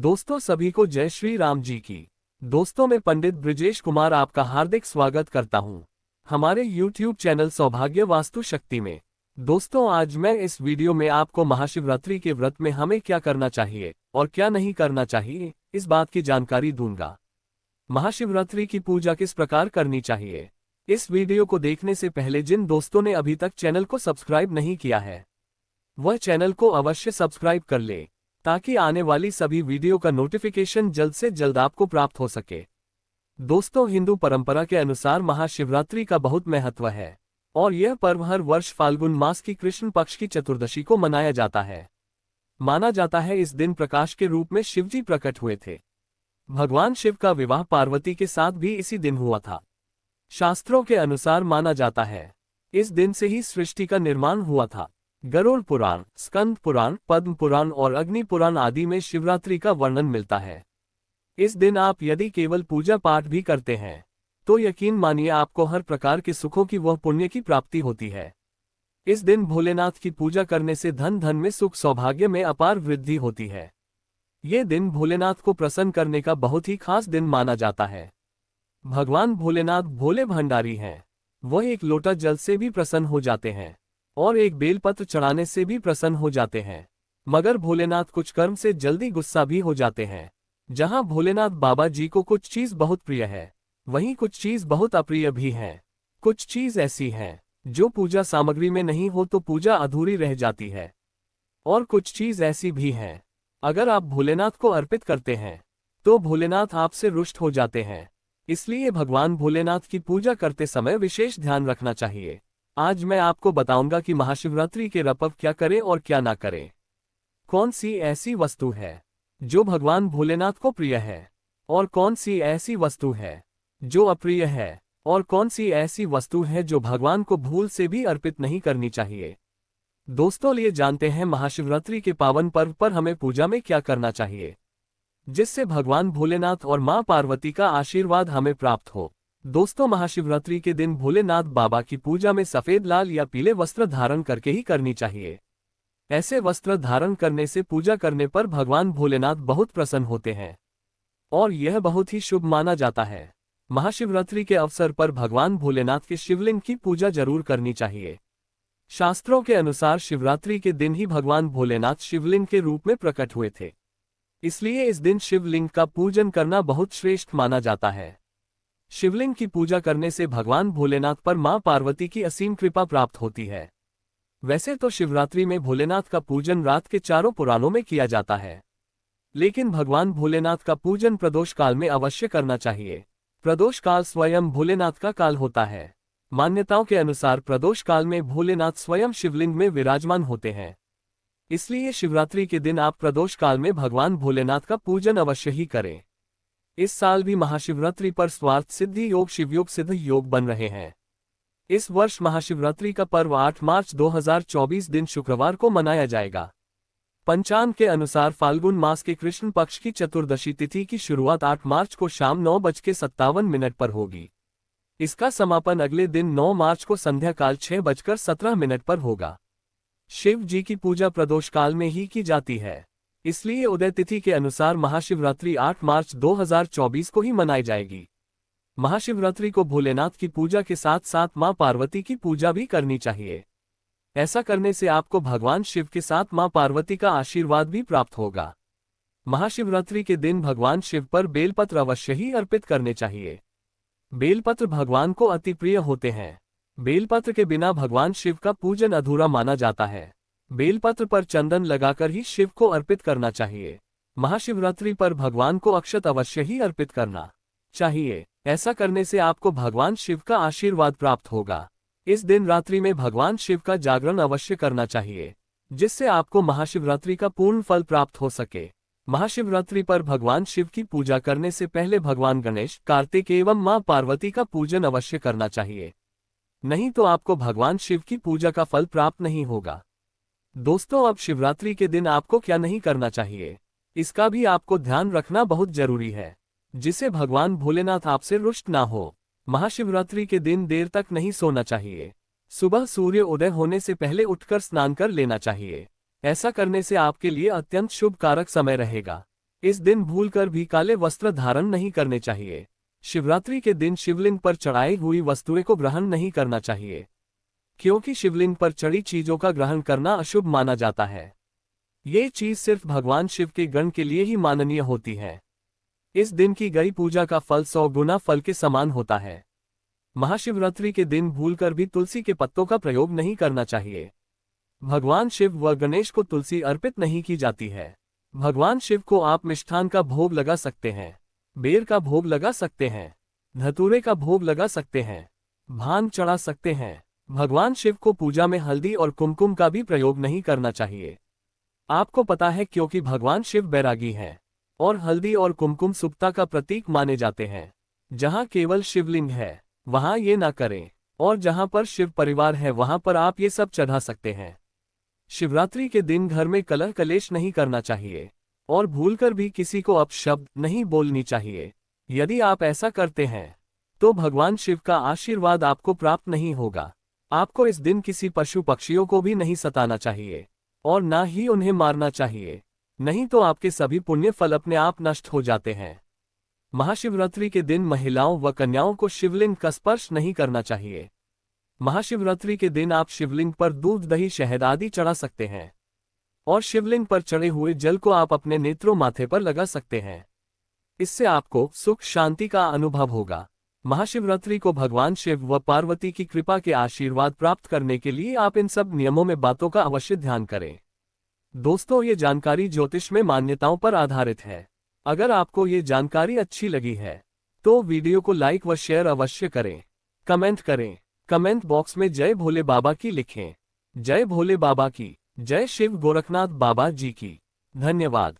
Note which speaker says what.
Speaker 1: दोस्तों सभी को जय श्री राम जी की। दोस्तों मैं पंडित ब्रिजेश कुमार आपका हार्दिक स्वागत करता हूं हमारे YouTube चैनल सौभाग्य वास्तु शक्ति में। दोस्तों आज मैं इस वीडियो में आपको महाशिवरात्रि के व्रत में हमें क्या करना चाहिए और क्या नहीं करना चाहिए इस बात की जानकारी दूंगा। महाशिवरात्रि की पूजा किस प्रकार करनी चाहिए। इस वीडियो को देखने से पहले जिन दोस्तों ने अभी तक चैनल को सब्सक्राइब नहीं किया है वह चैनल को अवश्य सब्सक्राइब कर ले ताकि आने वाली सभी वीडियो का नोटिफिकेशन जल्द से जल्द आपको प्राप्त हो सके। दोस्तों हिंदू परंपरा के अनुसार महाशिवरात्रि का बहुत महत्व है और यह पर्व हर वर्ष फाल्गुन मास की कृष्ण पक्ष की चतुर्दशी को मनाया जाता है। माना जाता है इस दिन प्रकाश के रूप में शिवजी प्रकट हुए थे। भगवान शिव का विवाह पार्वती के साथ भी इसी दिन हुआ था। शास्त्रों के अनुसार माना जाता है इस दिन से ही सृष्टि का निर्माण हुआ था। गरुड़ पुराण, स्कंद पुराण, पद्म पुराण और अग्नि पुराण आदि में शिवरात्रि का वर्णन मिलता है। इस दिन आप यदि केवल पूजा पाठ भी करते हैं तो यकीन मानिए आपको हर प्रकार के सुखों की वह पुण्य की प्राप्ति होती है। इस दिन भोलेनाथ की पूजा करने से धन में सुख सौभाग्य में अपार वृद्धि होती है। ये दिन भोलेनाथ को प्रसन्न करने का बहुत ही खास दिन माना जाता है। भगवान भोलेनाथ भोले भंडारी हैं। वह एक लोटा जल से भी प्रसन्न हो जाते हैं और एक बेलपत्र चढ़ाने से भी प्रसन्न हो जाते हैं। मगर भोलेनाथ कुछ कर्म से जल्दी गुस्सा भी हो जाते हैं। जहां भोलेनाथ बाबा जी को कुछ चीज बहुत प्रिय है वहीं कुछ चीज बहुत अप्रिय भी है। कुछ चीज ऐसी है जो पूजा सामग्री में नहीं हो तो पूजा अधूरी रह जाती है और कुछ चीज ऐसी भी है अगर आप भोलेनाथ को अर्पित करते हैं तो भोलेनाथ आपसे रुष्ट हो जाते हैं। इसलिए भगवान भोलेनाथ की पूजा करते समय विशेष ध्यान रखना चाहिए। आज मैं आपको बताऊंगा कि महाशिवरात्रि के रपव क्या करें और क्या ना करें। कौन सी ऐसी वस्तु है जो भगवान भोलेनाथ को प्रिय है और कौन सी ऐसी वस्तु है जो अप्रिय है और कौन सी ऐसी वस्तु है जो भगवान को भूल से भी अर्पित नहीं करनी चाहिए। दोस्तों लिए जानते हैं महाशिवरात्रि के पावन पर्व पर हमें पूजा में क्या करना चाहिए जिससे भगवान भोलेनाथ और मां पार्वती का आशीर्वाद हमें प्राप्त हो। दोस्तों महाशिवरात्रि के दिन भोलेनाथ बाबा की पूजा में सफेद, लाल या पीले वस्त्र धारण करके ही करनी चाहिए। ऐसे वस्त्र धारण करने से पूजा करने पर भगवान भोलेनाथ बहुत प्रसन्न होते हैं और यह बहुत ही शुभ माना जाता है। महाशिवरात्रि के अवसर पर भगवान भोलेनाथ के शिवलिंग की पूजा जरूर करनी चाहिए। शास्त्रों के अनुसार शिवरात्रि के दिन ही भगवान भोलेनाथ शिवलिंग के रूप में प्रकट हुए थे। इसलिए इस दिन शिवलिंग का पूजन करना बहुत श्रेष्ठ माना जाता है। शिवलिंग की पूजा करने से भगवान भोलेनाथ पर मां पार्वती की असीम कृपा प्राप्त होती है। वैसे तो शिवरात्रि में भोलेनाथ का पूजन रात के चारों पुराणों में किया जाता है, लेकिन भगवान भोलेनाथ का पूजन प्रदोष काल में अवश्य करना चाहिए। प्रदोष काल स्वयं भोलेनाथ का काल होता है। मान्यताओं के अनुसार प्रदोष काल में भोलेनाथ स्वयं शिवलिंग में विराजमान होते हैं। इसलिए शिवरात्रि के दिन आप प्रदोष काल में भगवान भोलेनाथ का पूजन अवश्य ही करें। इस साल भी महाशिवरात्रि पर स्वार्थ सिद्धि योग शिवयोग सिद्ध योग बन रहे हैं। इस वर्ष महाशिवरात्रि का पर्व 8 मार्च 2024 दिन शुक्रवार को मनाया जाएगा। पंचांग के अनुसार फाल्गुन मास के कृष्ण पक्ष की चतुर्दशी तिथि की शुरुआत 8 मार्च को शाम 9:57 पर होगी। इसका समापन अगले दिन 9 मार्च को संध्या काल 6:17 पर होगा। शिव जी की पूजा प्रदोष काल में ही की जाती है। इसलिए उदय तिथि के अनुसार महाशिवरात्रि 8 मार्च 2024 को ही मनाई जाएगी। महाशिवरात्रि को भोलेनाथ की पूजा के साथ साथ मां पार्वती की पूजा भी करनी चाहिए। ऐसा करने से आपको भगवान शिव के साथ मां पार्वती का आशीर्वाद भी प्राप्त होगा। महाशिवरात्रि के दिन भगवान शिव पर बेलपत्र अवश्य ही अर्पित करने चाहिए। बेलपत्र भगवान को अति प्रिय होते हैं। बेलपत्र के बिना भगवान शिव का पूजन अधूरा माना जाता है। बेलपत्र पर चंदन लगाकर ही शिव को अर्पित करना चाहिए। महाशिवरात्रि पर भगवान को अक्षत अवश्य ही अर्पित करना चाहिए। ऐसा करने से आपको भगवान शिव का आशीर्वाद प्राप्त होगा। इस दिन रात्रि में भगवान शिव का जागरण अवश्य करना चाहिए जिससे आपको महाशिवरात्रि का पूर्ण फल प्राप्त हो सके। महाशिवरात्रि पर भगवान शिव की पूजा करने से पहले भगवान गणेश, कार्तिक एवं मां पार्वती का पूजन अवश्य करना चाहिए, नहीं तो आपको भगवान शिव की पूजा का फल प्राप्त नहीं होगा। दोस्तों अब शिवरात्रि के दिन आपको क्या नहीं करना चाहिए इसका भी आपको ध्यान रखना बहुत जरूरी है जिससे भगवान भोलेनाथ आपसे रुष्ट ना हो। महाशिवरात्रि के दिन देर तक नहीं सोना चाहिए। सुबह सूर्य उदय होने से पहले उठकर स्नान कर लेना चाहिए। ऐसा करने से आपके लिए अत्यंत शुभ कारक समय रहेगा। इस दिन भूलकर भी काले वस्त्र धारण नहीं करने चाहिए। शिवरात्रि के दिन शिवलिंग पर चढ़ाई हुई वस्तुएं को ग्रहण नहीं करना चाहिए, क्योंकि शिवलिंग पर चढ़ी चीजों का ग्रहण करना अशुभ माना जाता है। ये चीज सिर्फ भगवान शिव के गण के लिए ही माननीय होती है। इस दिन की गई पूजा का फल 100 गुना फल के समान होता है। महाशिवरात्रि के दिन भूलकर भी तुलसी के पत्तों का प्रयोग नहीं करना चाहिए। भगवान शिव व गणेश को तुलसी अर्पित नहीं की जाती है। भगवान शिव को आप मिष्ठान का भोग लगा सकते हैं, बेर का भोग लगा सकते हैं, धतूरे का भोग लगा सकते हैं, भांग चढ़ा सकते हैं। भगवान शिव को पूजा में हल्दी और कुमकुम का भी प्रयोग नहीं करना चाहिए। आपको पता है, क्योंकि भगवान शिव बैरागी हैं और हल्दी और कुमकुम शुभता का प्रतीक माने जाते हैं। जहां केवल शिवलिंग है वहां ये ना करें, और जहां पर शिव परिवार है वहां पर आप ये सब चढ़ा सकते हैं। शिवरात्रि के दिन घर में कलह कलेश नहीं करना चाहिए और भूलकर भी किसी को अपशब्द नहीं बोलनी चाहिए। यदि आप ऐसा करते हैं तो भगवान शिव का आशीर्वाद आपको प्राप्त नहीं होगा। आपको इस दिन किसी पशु पक्षियों को भी नहीं सताना चाहिए और ना ही उन्हें मारना चाहिए, नहीं तो आपके सभी पुण्य फल अपने आप नष्ट हो जाते हैं। महाशिवरात्रि के दिन महिलाओं व कन्याओं को शिवलिंग का स्पर्श नहीं करना चाहिए। महाशिवरात्रि के दिन आप शिवलिंग पर दूध दही शहद आदि चढ़ा सकते हैं और शिवलिंग पर चढ़े हुए जल को आप अपने नेत्रों माथे पर लगा सकते हैं। इससे आपको सुख शांति का अनुभव होगा। महाशिवरात्रि को भगवान शिव व पार्वती की कृपा के आशीर्वाद प्राप्त करने के लिए आप इन सब नियमों में बातों का अवश्य ध्यान करें। दोस्तों, ये जानकारी ज्योतिष में मान्यताओं पर आधारित है। अगर आपको ये जानकारी अच्छी लगी है तो वीडियो को लाइक व शेयर अवश्य करें। कमेंट करें। कमेंट बॉक्स में जय भोले बाबा की लिखें। जय भोले बाबा की, जय शिव गोरखनाथ बाबा जी की। धन्यवाद।